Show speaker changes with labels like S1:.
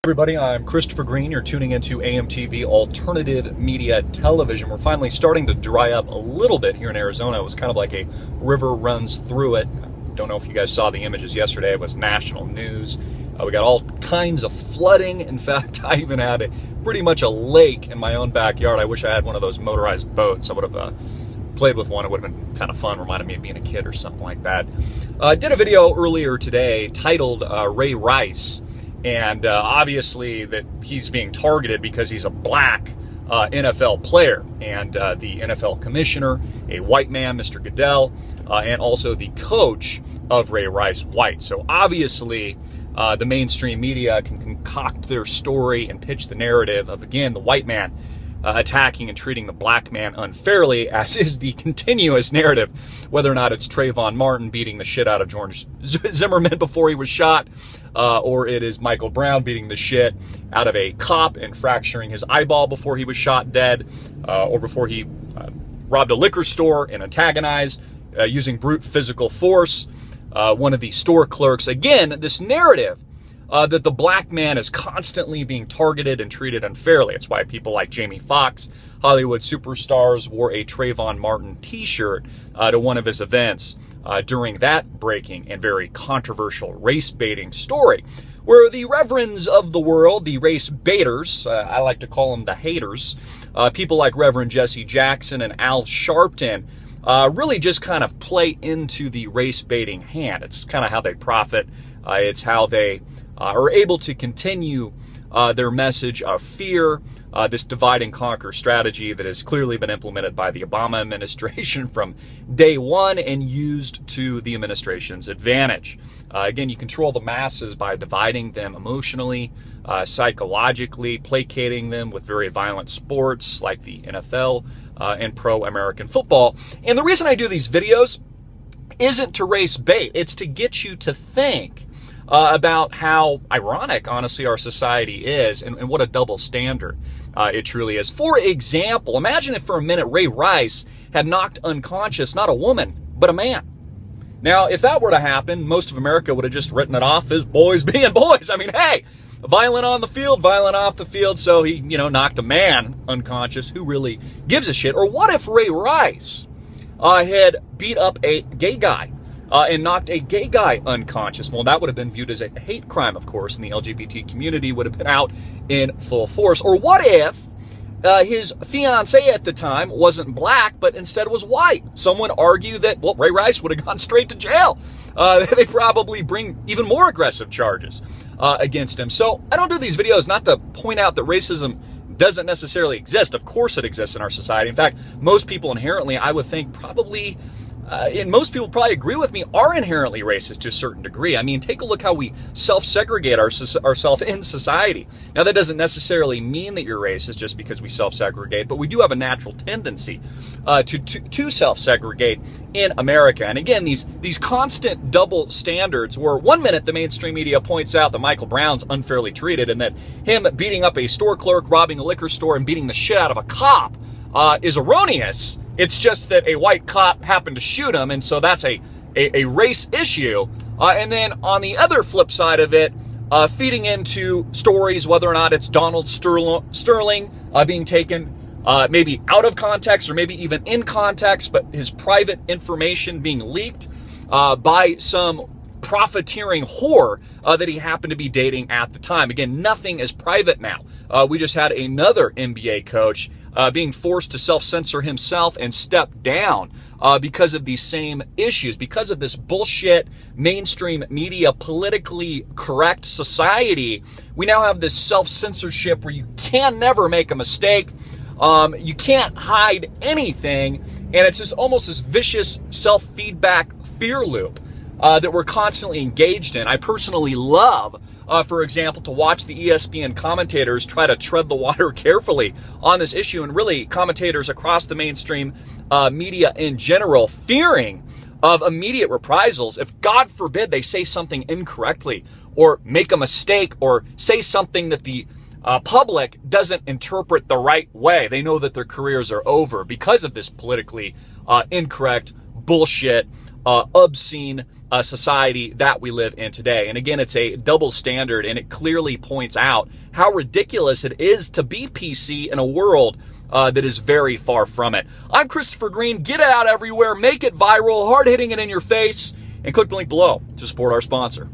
S1: Everybody, I'm Christopher Green. You're tuning into AMTV Alternative Media Television. We're finally starting to dry up a little bit here in Arizona. It was kind of like a river runs through it. Don't know if you guys saw the images yesterday. It was national news. We got all kinds of flooding. In fact, I even had pretty much a lake in my own backyard. I wish I had one of those motorized boats. I would have played with one. It would have been kind of fun. Reminded me of being a kid or something like that. I did a video earlier today titled Ray Rice. And obviously that he's being targeted because he's a black NFL player. And the NFL commissioner, a white man, Mr. Goodell, and also the coach of Ray Rice, white. So obviously the mainstream media can concoct their story and pitch the narrative of, again, the white man attacking and treating the black man unfairly, as is the continuous narrative, whether or not it's Trayvon Martin beating the shit out of George Zimmerman before he was shot, or it is Michael Brown beating the shit out of a cop and fracturing his eyeball before he was shot dead, or before he robbed a liquor store and antagonized, using brute physical force, one of the store clerks. Again, this narrative that the black man is constantly being targeted and treated unfairly. It's why people like Jamie Foxx, Hollywood superstars, wore a Trayvon Martin t-shirt to one of his events during that breaking and very controversial race-baiting story, where the reverends of the world, the race baiters, I like to call them the haters, people like Reverend Jesse Jackson and Al Sharpton, really just kind of play into the race-baiting hand. It's kind of how they profit. It's how they are able to continue their message of fear, this divide and conquer strategy that has clearly been implemented by the Obama administration from day one and used to the administration's advantage. Again, you control the masses by dividing them emotionally, psychologically, placating them with very violent sports like the NFL and pro-American football. And the reason I do these videos isn't to race bait. It's to get you to think about how ironic, honestly, our society is, and what a double standard it truly is. For example, imagine if for a minute Ray Rice had knocked unconscious not a woman, but a man. Now, if that were to happen, most of America would have just written it off as boys being boys. I mean, hey, violent on the field, violent off the field, so he, knocked a man unconscious. Who really gives a shit? Or what if Ray Rice had beat up a gay guy and knocked a gay guy unconscious? Well, that would have been viewed as a hate crime, of course, and the LGBT community would have been out in full force. Or what if his fiancée at the time wasn't black, but instead was white? Some would argue that, well, Ray Rice would have gone straight to jail. They probably bring even more aggressive charges against him. So I don't do these videos not to point out that racism doesn't necessarily exist. Of course it exists in our society. In fact, most people inherently, I would think, probably and most people probably agree with me, are inherently racist to a certain degree. I mean, take a look how we self-segregate ourselves in society. Now, that doesn't necessarily mean that you're racist just because we self-segregate, but we do have a natural tendency to self-segregate in America. And again, these constant double standards where one minute the mainstream media points out that Michael Brown's unfairly treated and that him beating up a store clerk, robbing a liquor store, and beating the shit out of a cop is erroneous. It's just that a white cop happened to shoot him, and so that's a race issue. And then on the other flip side of it, feeding into stories, whether or not it's Donald Sterling being taken maybe out of context or maybe even in context, but his private information being leaked by some profiteering whore that he happened to be dating at the time. Again, nothing is private now. We just had another NBA coach being forced to self-censor himself and step down because of these same issues, because of this bullshit mainstream media, politically correct society. We now have this self-censorship where you can never make a mistake. You can't hide anything. And it's just almost this vicious self-feedback fear loop that we're constantly engaged in. I personally love, for example, to watch the ESPN commentators try to tread the water carefully on this issue, and really commentators across the mainstream media in general, fearing of immediate reprisals if, God forbid, they say something incorrectly or make a mistake or say something that the public doesn't interpret the right way. They know that their careers are over because of this politically incorrect, bullshit, obscene, society that we live in today. And again, it's a double standard, and it clearly points out how ridiculous it is to be PC in a world that is very far from it. I'm Christopher Green. Get it out everywhere. Make it viral. Hard hitting it in your face. And click the link below to support our sponsor.